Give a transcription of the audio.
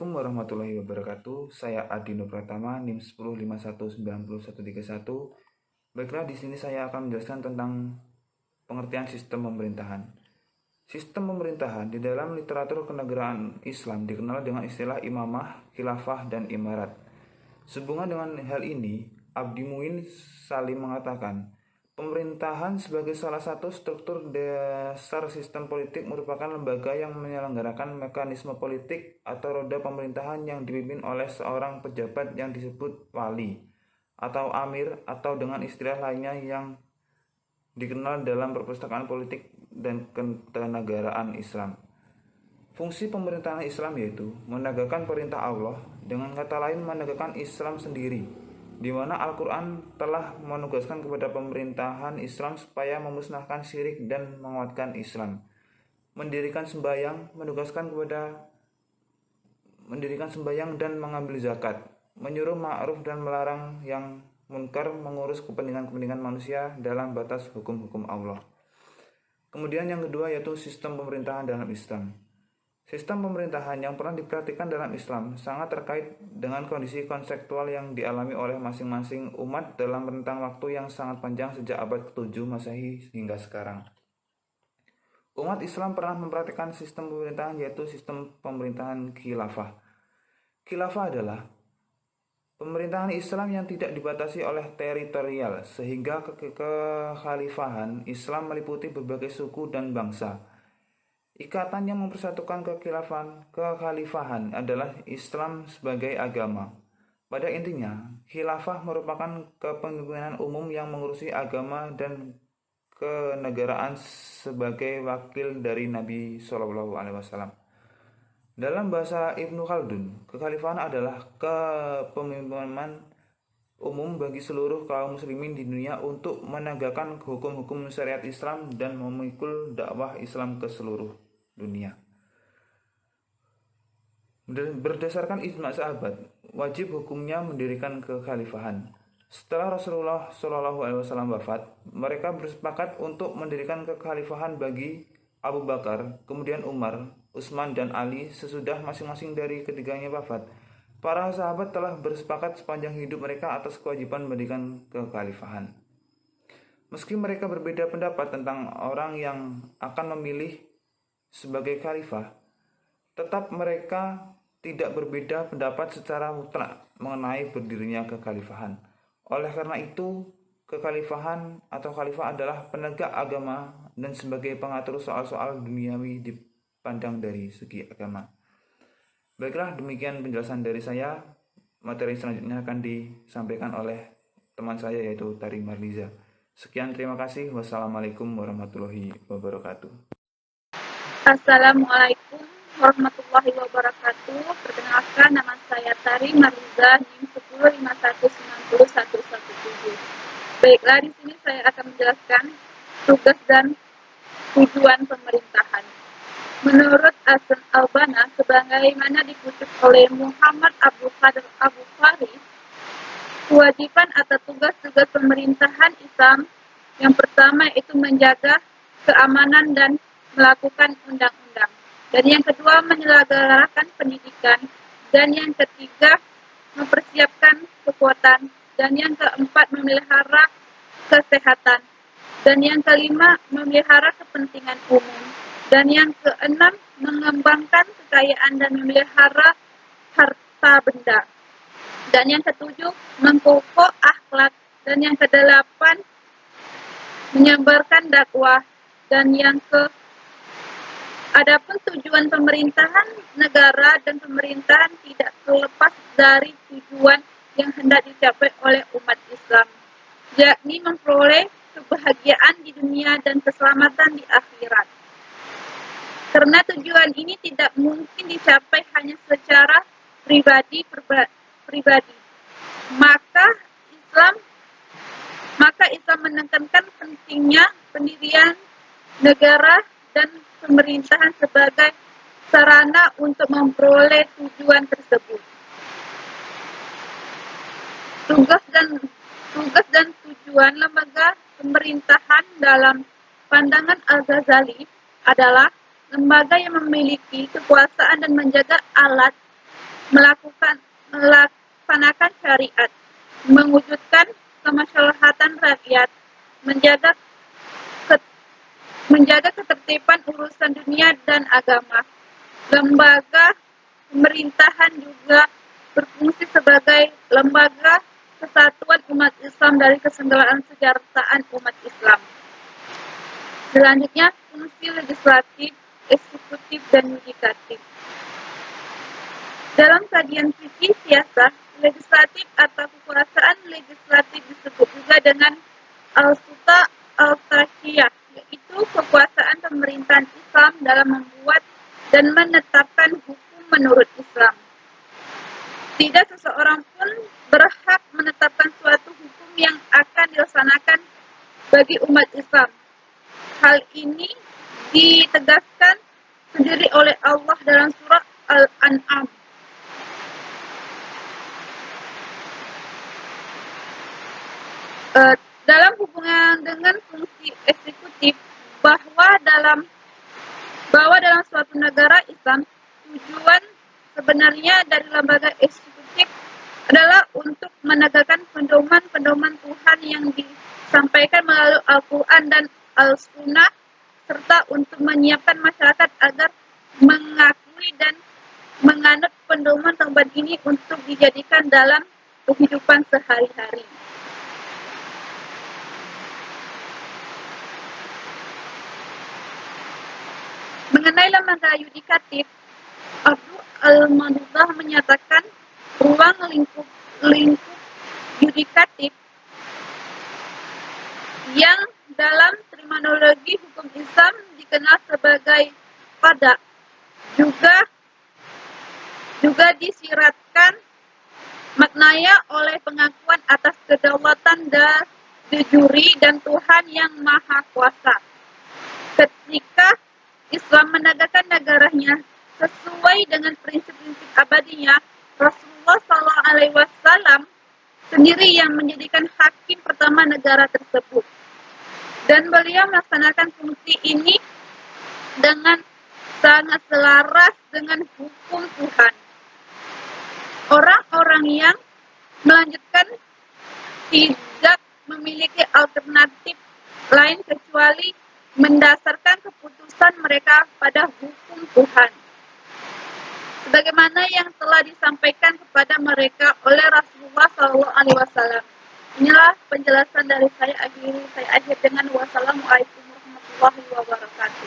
Assalamualaikum warahmatullahi wabarakatuh. Saya Adino Pratama, NIM 10519131. Baiklah, di sini saya akan menjelaskan tentang pengertian sistem pemerintahan. Sistem pemerintahan di dalam literatur kenegaraan Islam dikenal dengan istilah imamah, khilafah, dan imarat. Sehubungan dengan hal ini, Abdi Muin Salim mengatakan, pemerintahan sebagai salah satu struktur dasar sistem politik merupakan lembaga yang menyelenggarakan mekanisme politik atau roda pemerintahan yang dipimpin oleh seorang pejabat yang disebut wali atau amir atau dengan istilah lainnya yang dikenal dalam perpustakaan politik dan kenegaraan Islam. Fungsi pemerintahan Islam yaitu menegakkan perintah Allah, dengan kata lain menegakkan Islam sendiri, di mana Al-Quran telah menugaskan kepada pemerintahan Islam supaya memusnahkan syirik dan menguatkan Islam. Mendirikan sembahyang dan mengambil zakat, menyuruh ma'ruf dan melarang yang munkar, mengurus kepentingan manusia dalam batas hukum-hukum Allah. Kemudian yang kedua yaitu sistem pemerintahan dalam Islam. Sistem pemerintahan yang pernah diperhatikan dalam Islam sangat terkait dengan kondisi konseptual yang dialami oleh masing-masing umat dalam rentang waktu yang sangat panjang sejak abad ke-7 Masehi hingga sekarang. Umat Islam pernah memperhatikan sistem pemerintahan yaitu sistem pemerintahan khilafah. Khilafah adalah pemerintahan Islam yang tidak dibatasi oleh teritorial, sehingga kekhalifahan Islam meliputi berbagai suku dan bangsa. Ikatan yang mempersatukan kekhalifahan adalah Islam sebagai agama. Pada intinya, khilafah merupakan kepemimpinan umum yang mengurusi agama dan kenegaraan sebagai wakil dari Nabi SAW. Dalam bahasa Ibnu Khaldun, kekhalifahan adalah kepemimpinan umum bagi seluruh kaum muslimin di dunia untuk menegakkan hukum-hukum syariat Islam dan memikul dakwah Islam ke seluruh dunia. Berdasarkan ijma sahabat, wajib hukumnya mendirikan kekhalifahan. Setelah Rasulullah SAW wafat, mereka bersepakat untuk mendirikan kekhalifahan bagi Abu Bakar, kemudian Umar, Utsman, dan Ali sesudah masing-masing dari ketiganya wafat. Para sahabat telah bersepakat sepanjang hidup mereka atas kewajiban mendirikan kekhalifahan. Meski mereka berbeda pendapat tentang orang yang akan memilih sebagai khalifah, tetap mereka tidak berbeda pendapat secara mutlak mengenai berdirinya kekhalifahan. Oleh karena itu, kekhalifahan atau khalifah adalah penegak agama dan sebagai pengatur soal-soal duniawi dipandang dari segi agama. Baiklah, demikian penjelasan dari saya. Materi selanjutnya akan disampaikan oleh teman saya yaitu Tari Marliza. Sekian, terima kasih. Wassalamualaikum warahmatullahi wabarakatuh. Assalamualaikum warahmatullahi wabarakatuh. Perkenalkan, nama saya Tari Marliza, NIM 10519117. Baiklah, di sini saya akan menjelaskan tugas dan tujuan pemerintahan. Menurut Hasan al-Banna, sebagaimana dikutip oleh Muhammad Abdul Qadir Abu Farid, kewajiban atau tugas-tugas pemerintahan Islam yang pertama itu menjaga keamanan dan melakukan undang-undang. Dan yang kedua menyelenggarakan pendidikan. Dan yang ketiga mempersiapkan kekuatan. Dan yang keempat memelihara kesehatan. Dan yang kelima memelihara kepentingan umum. Dan yang keenam mengembangkan kekayaan dan memelihara harta benda. Dan yang ketujuh mengkokok akhlak. Dan yang kedelapan menyebarkan dakwah. Dan yang Adapun tujuan pemerintahan negara dan pemerintahan tidak terlepas dari tujuan yang hendak dicapai oleh umat Islam, yakni memperoleh kebahagiaan di dunia dan keselamatan di akhirat. Karena tujuan ini tidak mungkin dicapai hanya secara pribadi, maka Islam menekankan pentingnya pendirian negara dan pemerintahan sebagai sarana untuk memperoleh tujuan tersebut. Tugas dan tujuan lembaga pemerintahan dalam pandangan Al-Ghazali adalah lembaga yang memiliki kekuasaan dan menjaga alat melaksanakan syariat, mewujudkan kemaslahatan rakyat, menjaga ketertiban urusan dunia dan agama. Lembaga pemerintahan juga berfungsi sebagai lembaga kesatuan umat Islam dari kesejahteraan umat Islam. Selanjutnya, fungsi legislatif, eksekutif, dan yudikatif. Dalam kajian fikih siasah, legislatif atau kekuasaan legislatif disebut juga dengan al-sulta al-tashiyah, yaitu kekuasaan pemerintahan Islam dalam membuat dan menetapkan hukum menurut Islam. Tidak seseorang pun berhak menetapkan suatu hukum yang akan dilaksanakan bagi umat Islam. Hal ini ditegaskan sendiri oleh Allah dalam surah Al-An'am. Dalam hubungan dengan fungsi eksekutif, bahwa dalam suatu negara Islam, tujuan sebenarnya dari lembaga eksekutif adalah untuk menegakkan pedoman-pedoman Tuhan yang disampaikan melalui Al-Quran dan Al-Sunnah, serta untuk menyiapkan masyarakat agar mengakui dan menganut pedoman-pedoman ini untuk dijadikan dalam kehidupan sehari-hari. Mengenai lembaga yudikatif, Abu Al-Manudah menyatakan ruang lingkup yudikatif yang dalam terminologi hukum Islam dikenal sebagai qada juga disiratkan maknanya oleh pengakuan atas kedaulatan de jure dan Tuhan yang Maha Kuasa. Ketika Islam menegakkan negaranya sesuai dengan prinsip-prinsip abadinya, Rasulullah SAW sendiri yang menjadikan hakim pertama negara tersebut. Dan beliau melaksanakan fungsi ini dengan sangat selaras dengan hukum Tuhan. Orang-orang yang melanjutkan tidak memiliki alternatif lain kecuali mendasarkan keputusan mereka pada hukum Tuhan, sebagaimana yang telah disampaikan kepada mereka oleh Rasulullah SAW. Inilah penjelasan dari saya akhir dengan wassalamualaikum warahmatullahi wabarakatuh.